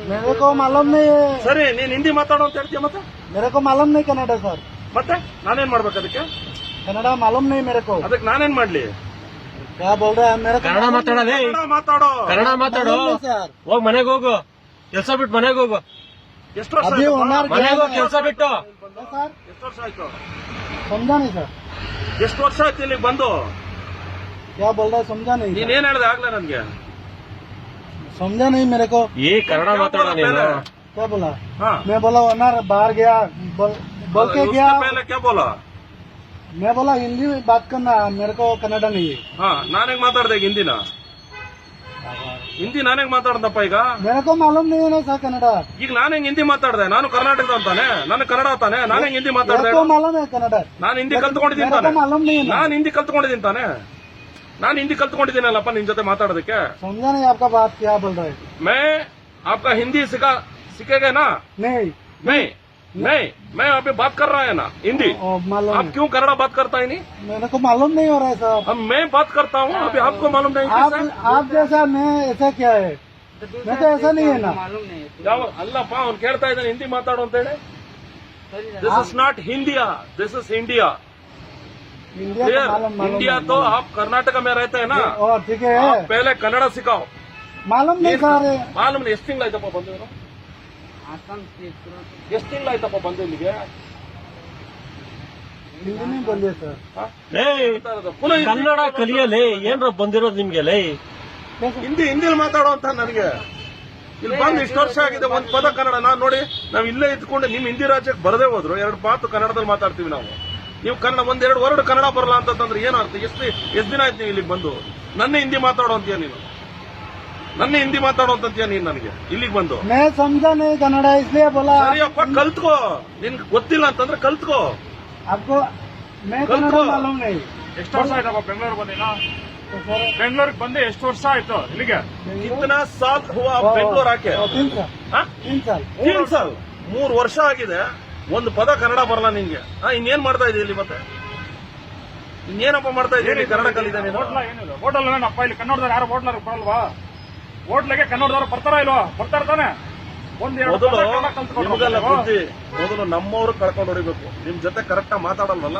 मेरे को मालूम नहीं है ಸರಿ ನೀನ್ ಹಿಂದಿ ಮಾತಾಡೋ ಅಂತ ಹೇಳ್ತೀಯ ಮತ್ತೆ मेरे को मालूम नहीं कन्नड़ सर ಮತ್ತೆ ನಾನೇನ್ ಮಾಡ್ಬೇಕು ಅದಕ್ಕೆ कन्नड़ मालूम नहीं मेरे को ಅದಕ್ಕೆ ನಾನೇನ್ ಮಾಡ್ಲಿ क्या बोल रहे हैं मेरे को ಕನ್ನಡ ಮಾತಾಡೋದೇ ಕನ್ನಡ ಮಾತಾಡೋ ಕನ್ನಡ ಮಾತಾಡು सर ಹೋಗ್ ಮನೆಗೆ ಹೋಗು ಕೆಲಸ ಬಿಟ್ಟು ಮನೆಗೆ ಹೋಗು ಎಷ್ಟು ವರ್ಷ अभी ಆಯ್ತಪ್ಪ? ओनर ಮನೆಗೆ ಹೋಗಿ ಕೆಲಸ ಬಿಟ್ಟು सर ಎಷ್ಟು ವರ್ಷ ಆಯ್ತು समझा नहीं सर ಎಷ್ಟು ವರ್ಷ ಆಯ್ತು ಇಲ್ಲಿಗೆ ಬಂದು क्या बोल रहा है समझा नहीं ನೀನ್ ಏನ್ ಹೇಳ್ದೆ ಆಗ್ಲೇ ನನ್ಗೆ समझा नहीं मेरे को ಈ ಕನ್ನಡ ಮಾತಾಡೋ ನೀನು क्या बोला हाँ मैं बोला ओनर बाहर गया बोल के उसके गया पहले क्या बोला मैं बोला हिंदी में बात करना मेरे को कन्नड़ नहीं है ಹಾ ನಾನೇಗ್ ಮಾತಾಡ್ದೆ ಈಗ ಹಿಂದಿನ ಹಿಂದಿ ನಾನೇಗ್ ಮಾತಾಡ್ದಪ್ಪ ಈಗ मेरे को मालूम नहीं है ना सर कन्नड़ ಈಗ ನಾನೇಗ್ ಹಿಂದಿ ಮಾತಾಡ್ದೆ ನಾನು ಕರ್ನಾಟಕದ ಅಂತಾನೆ ನಾನು ಕನ್ನಡ ತಾನೆ ನಾನೇಗ್ ಹಿಂದಿ ಮಾತಾಡ್ದೆ मेरे को मालूम है कन्नड़ ನಾನು ಹಿಂದಿ ಕಲ್ತ್ಕೊಂಡಿದ್ದೀನಿ मेरे को ತಾನೆ मालूम नहीं है ना ನಾನು ಹಿಂದಿ ಕಲ್ತ್ಕೊಂಡಿದ್ದೀನಿ ತಾನೆ ನಾನು ಹಿಂದಿ ಕಲ್ತ್ಕೊಂಡಿದ್ದೀನಲ್ಲಪ್ಪ ನಿನ್ ಜೊತೆ ಮಾತಾಡೋದಕ್ಕೆ समझा नहीं आपका बात क्या बोल रहा है मैं आपका हिंदी सीखेगा ना नहीं मैं अभी बात कर रहा है ना हिंदी ओ, मालूम आप क्यों कन्नड़ा बात करता है नहीं मेरे को मालूम नहीं हो रहा है साहब अब मैं बात करता हूँ अभी आपको मालूम नहीं कैसे? आप जैसा मैं ऐसा क्या है मैं तो ऐसा नहीं है ना ಯಾವ ಅಲ್ಲಪ್ಪ ಅವ್ನು ಕೇಳ್ತಾ ಇದ್ದಾನೆ ಹಿಂದಿ ಮಾತಾಡು ಅಂತ ಹೇಳಿ this is not Hindia this is India India तो मालूम इंडिया तो आप कर्नाटक में रहते हैं ना और ठीक है आप पहले कन्नड़ सिखाओ मालूम नहीं सर ಮಾಲೂಮ್ ಎಷ್ಟು ತಿಂಗಳಾಯ್ತಪ್ಪ ಬಂದಿದ್ರು ಎಷ್ಟು ತಿಂಗಳಾಯ್ತಪ್ಪ ಬಂದು ಇಲ್ಲಿಗೆ हिंदी नहीं बोलिए सर ಹಾ? ಲೇ ಪುನಃ ಹಿಂದಿ ಕನ್ನಡ ಕಲಿಯಲೇ ಏನ್ರ ಬಂದಿರೋದು ನಿಮ್ಗೆ ಲೇ ಹಿಂದಿಲಿ ಮಾತಾಡೋ ಅಂತ ನನಗೆ ಇಲ್ಲಿ ಬಂದು ಇಷ್ಟು ವರ್ಷ ಆಗಿದೆ ಒಂದ್ ಪದ ಕನ್ನಡ ನಾನ್ ನೋಡಿ ನಾವ್ ಇಲ್ಲೇ ಇದ್ಕೊಂಡು ನಿಮ್ ಹಿಂದಿ ರಾಜ್ಯಕ್ಕೆ ಬರದೇ ಹೋದ್ರು ಎರಡು ಮಾತು ಕನ್ನಡದಲ್ಲಿ ಮಾತಾಡ್ತೀವಿ ನಾವು ನೀವು ಕನ್ನಡ ಒಂದೆರಡು ವರ್ಡ್ ಕನ್ನಡ ಬರಲ್ಲ ಅಂತಂದ್ರೆ ಏನು ಅರ್ಥ ಎಷ್ಟು ದಿನ ಆಯ್ತು ನೀವು ಇಲ್ಲಿಗೆ ಬಂದು ನನ್ನ ಹಿಂದಿ ಮಾತಾಡೋ ಅಂತೀಯ ನೀನು ನನ್ನ ಹಿಂದಿ ಮಾತಾಡೋ ಅಂತೀಯ ನೀನ್ ನನಗೆ ಇಲ್ಲಿಗೆ ಬಂದು मैं समझा नहीं कन्नड़ इसलिए बोला ಸರಿಯಪ್ಪ ಕಲ್ತ್ಕೋ ನಿನ್ಗೆ ಗೊತ್ತಿಲ್ಲ ಅಂತಂದ್ರೆ ಕಲ್ತ್ಕೋ आपको मैं कल्को। कन्नड़ मालूम नहीं ಎಷ್ಟು ವರ್ಷ ಆಯ್ತಪ್ಪ ಬೆಂಗಳೂರು ಬಂದಿಲ್ಲ तो सर ಬೆಂಗಳೂರಿಗೆ ಬಂದು ಎಷ್ಟು ವರ್ಷ ಆಯ್ತು ಇಲ್ಲಿಗೆ ಕಿತ್ನಾ ಸಾಲ್ ಹುವಾ ಬೆಂಗಳೂರು ಹಾಕೆ 3 साल ಹಾ? 3 साल 3 ಸಾಲ್ 3 ವರ್ಷ ಆಗಿದೆ ಒಂದು ಪದ ಕನ್ನಡ ಬರಲ್ಲ ನಿನ್ಗೆ ಇನ್ನೇನ್ ಮಾಡ್ತಾ ಇದೀಯ ಇಲ್ಲಿ ಮತ್ತೆ ಇನ್ನೇನಪ್ಪ ಮಾಡ್ತಾ ಇದೀಯ ಕನ್ನಡ ಕಲಿತ ನೀನು ಹೋಟ್ಲ ಏನಿಲ್ಲ ಹೋಟೆಲ್ ಏನಪ್ಪ ಇಲ್ಲಿ ಕನ್ನಡದವ್ರು ಯಾರು ಹೋಟ್ಲರ್ ಬರಲ್ವಾ ಹೋಟ್ಲಿಗೆ ಕನ್ನಡದವ್ರು ಬರ್ತಾರ ಇಲ್ವಾ ಬರ್ತಾರ ತಾನೆ ಒಂದೆರಡು ಮೊದಲು ಪದ ಕನ್ನಡ ಕಲ್ತ್ಕೊಂಡು ನಿಮಗೆಲ್ಲ ಹೋಗ್ಬೇಕು. ಬುದ್ಧಿ ಮೊದಲು ನಮ್ಮವ್ರು ಕಳ್ಕೊಂಡು ಹೊಡಿಬೇಕು ನಿಮ್ ಜೊತೆ ಕರೆಕ್ಟ್ ಆಗಿ ಮಾತಾಡಲ್ವಲ್ಲ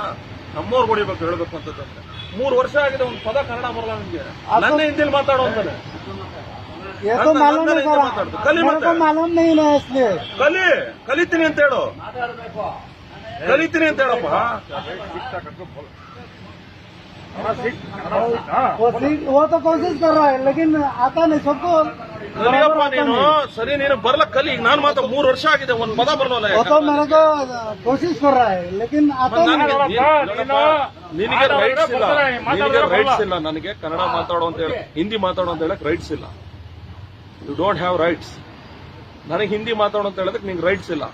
ನಮ್ಮವ್ರು ಹೊಡಿಬೇಕು ಹೇಳ್ಬೇಕು ಅಂತಂದ್ರೆ 3 ವರ್ಷ ಆಗಿದೆ ಒಂದು ಪದ ಕನ್ನಡ ಬರಲ್ಲ ನಿಮ್ಗೆ ನನ್ನ ಹಿಂದಿಲಿ ಮಾತಾಡೋ ಅಂತಾನೆ ये तो मालूम है सर कली मेरे को मालूम नहीं ना इसलिए ಕಲಿತೀನಿ ಅಂತ ಹೇಳು ಕಲಿತೀನಿ ಅಂತ ಹೇಳಪ್ಪ वो तो कोशिश कर रहा है लेकिन आता नहीं सबको ಕಲಿಯಪ್ಪ ನೀನು ಸರಿ ನೀನು ಬರ್ಲ ಕಲಿ ಈಗ ನಾನು ಮಾತ್ರ 3 ವರ್ಷ ಆಗಿದೆ ಒಂದ್ ಪದ ಬರಲ್ಲ वो तो मेरे को कोशिश कर रहा है लेकिन आता नहीं ನಿನಗೆ ರೈಟ್ಸ್ ಇಲ್ಲ ನಿನಗೆ ರೈಟ್ಸ್ ಇಲ್ಲ ನನಗೆ ಕನ್ನಡ ಮಾತಾಡೋ ಅಂತ ಹೇಳಿ ಹಿಂದಿ ಮಾತಾಡೋ ಅಂತ ಹೇಳಕ್ ರೈಟ್ಸ್ ಇಲ್ಲ ಯು ಡೋಂಟ್ ಹ್ಯಾವ್ ರೈಟ್ಸ್ ನನಗೆ ಹಿಂದಿ ಮಾತಾಡೋ ಅಂತ ಹೇಳೋದಕ್ಕೆ ನಿಂಗೆ ರೈಟ್ಸ್ ಇಲ್ಲ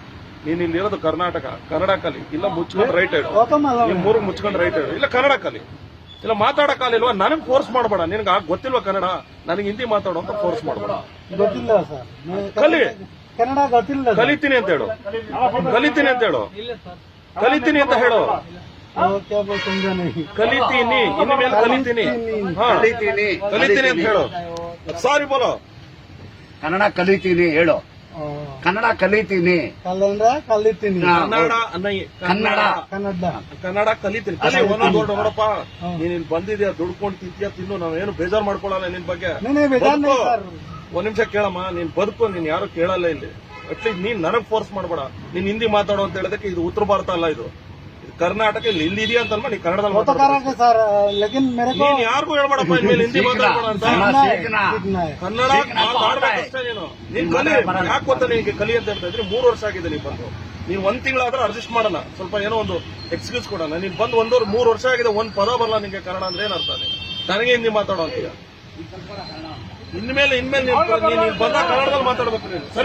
ನೀನ್ ಇಲ್ಲಿರೋದು ಕರ್ನಾಟಕ ಕನ್ನಡ ಕಲಿ ಇಲ್ಲ ಮುಚ್ಕೊಂಡು ರೈಟ್ ಹೇಳು वो तो मालूम ನಿಮ್ ಮೂರು ಮುಚ್ಕೊಂಡು ರೈಟ್ ಹೇಳು ಇಲ್ಲ ಕನ್ನಡ ಕಲಿ ಇಲ್ಲ ಮಾತಾಡಕ್ಕಾಲಿಲ್ವಾ ನನಗೆ ಫೋರ್ಸ್ ಮಾಡಬೇಡ ನಿನಗೆ ಗೊತ್ತಿಲ್ವಾ ಕನ್ನಡ ನನಗೆ ಹಿಂದಿ ಮಾತಾಡೋ ಅಂತ ಫೋರ್ಸ್ ಮಾಡಬೇಡ ಗೊತ್ತಿಲ್ಲ ಸರ್ ಕಲಿ ಕನ್ನಡ ಗೊತ್ತಿಲ್ಲ ಸರ್. ಕಲಿತೀನಿ ಅಂತ ಹೇಳು ಕಲಿತೀನಿ ಅಂತ ಹೇಳು ಕಲಿತೀನಿ ಅಂತ ಹೇಳು वो क्या बोल समझा नहीं ಕಲಿತೀನಿ ಇನ್ನು ಮೇಲೆ ಕಲಿತೀನಿ ಹಾ ಕಲಿತೀನಿ ಅಂತ ಹೇಳು ಸಾರಿ ಬೋಲೋ ಕನ್ನಡ ಕಲಿತೀನಿ ಹೇಳು ಕನ್ನಡ ಕಲಿತೀನಿ ಕನ್ನಡ ಕಲಿತೀನಿ ಕನ್ನಡ ಕನ್ನಡ ಕನ್ನಡ ಕನ್ನಡ ಕಲಿತೀನಿ ಕಲಿ ಒಂದೊಂದು ವರ್ಡ್ ನೋಡಪ್ಪ ನೀನ್ ಇಲ್ಲಿ ಬಂದಿದ್ಯಾ ದುಡ್ಕೊಂಡು ತಿಂತೀಯ ತಿನ್ನು ನಾವೇನು ಬೇಜಾರ್ ಮಾಡ್ಕೊಳಲ್ಲ ನಿನ್ ಬಗ್ಗೆ नहीं बेजार नहीं ಬದುಕು. सर ಒಂದ್ ನಿಮಿಷ ಕೇಳಮ್ಮ ನೀನ್ ಬದುಕು ನೀನ್ ಯಾರು ಕೇಳಲ್ಲ ಇಲ್ಲಿ ಅಟ್ಲೀಸ್ಟ್ ನೀನ್ ನನಗ್ ಫೋರ್ಸ್ ಮಾಡಬೇಡ ನೀನ್ ಹಿಂದಿ ಮಾತಾಡೋ ಅಂತ ಹೇಳೋದಕ್ಕೆ ಇದು ಉತ್ತರ ಭಾರತ ಅಲ್ಲ ಇದು ಕರ್ನಾಟಕ ಇಲ್ಲಿ ಇದೆಯಾ ಅಂತ ನೀ ಕನ್ನಡದಲ್ಲಿ वो तो ಮಾತಾಡ್ಬೇಡ. करेंगे सर लेकिन मेरे को ನೀನ್ ಯಾರಿಗೂ ಹೇಳ್ಬೇಡಪ್ಪ ಇನ್ಮೇಲೆ ಹಿಂದಿ ಮಾತಾಡ್ಬೇಡ ಅಂತ सीखना है, सीखना। सीखना है ಕನ್ನಡ ಮಾತಾಡ್ಬೇಕಷ್ಟೇ ನೀನು ನೀನ್ ಕಲಿ ಯಾಕೆ ಗೊತ್ತಾ ನಿನ್ಗೆ ಕಲಿ ಅಂತ ಹೇಳ್ತಾ ಇದ್ರೆ 3 ವರ್ಷ ಆಗಿದೆ ನೀನ್ ಬಂದು ನೀನ್ ಒಂದ್ ತಿಂಗಳಾದ್ರೂ ಅಡ್ಜಸ್ಟ್ ಮಾಡಲ್ಲ ಸ್ವಲ್ಪ ಏನೋ ಒಂದು ಎಕ್ಸ್ಕ್ಯೂಸ್ ಕೊಡಲ್ಲ ನೀನ್ ಬಂದು 3 ವರ್ಷ ಆಗಿದೆ ಒಂದ್ ಪದ ಬರಲ್ಲ ನಿನ್ಗೆ ಕನ್ನಡ ಅಂದ್ರೆ ಏನ್ ಅರ್ಥ ನೀನು ನನಗೆ ಹಿಂದಿ ಮಾತಾಡೋ ಅಂತೀಯ ಇನ್ಮೇಲೆ ನೀನ್ ಬಂದ ಕನ್ನಡದಲ್ಲಿ ಮಾತಾಡ್ಬೇಕು ನೀನು ಸರಿ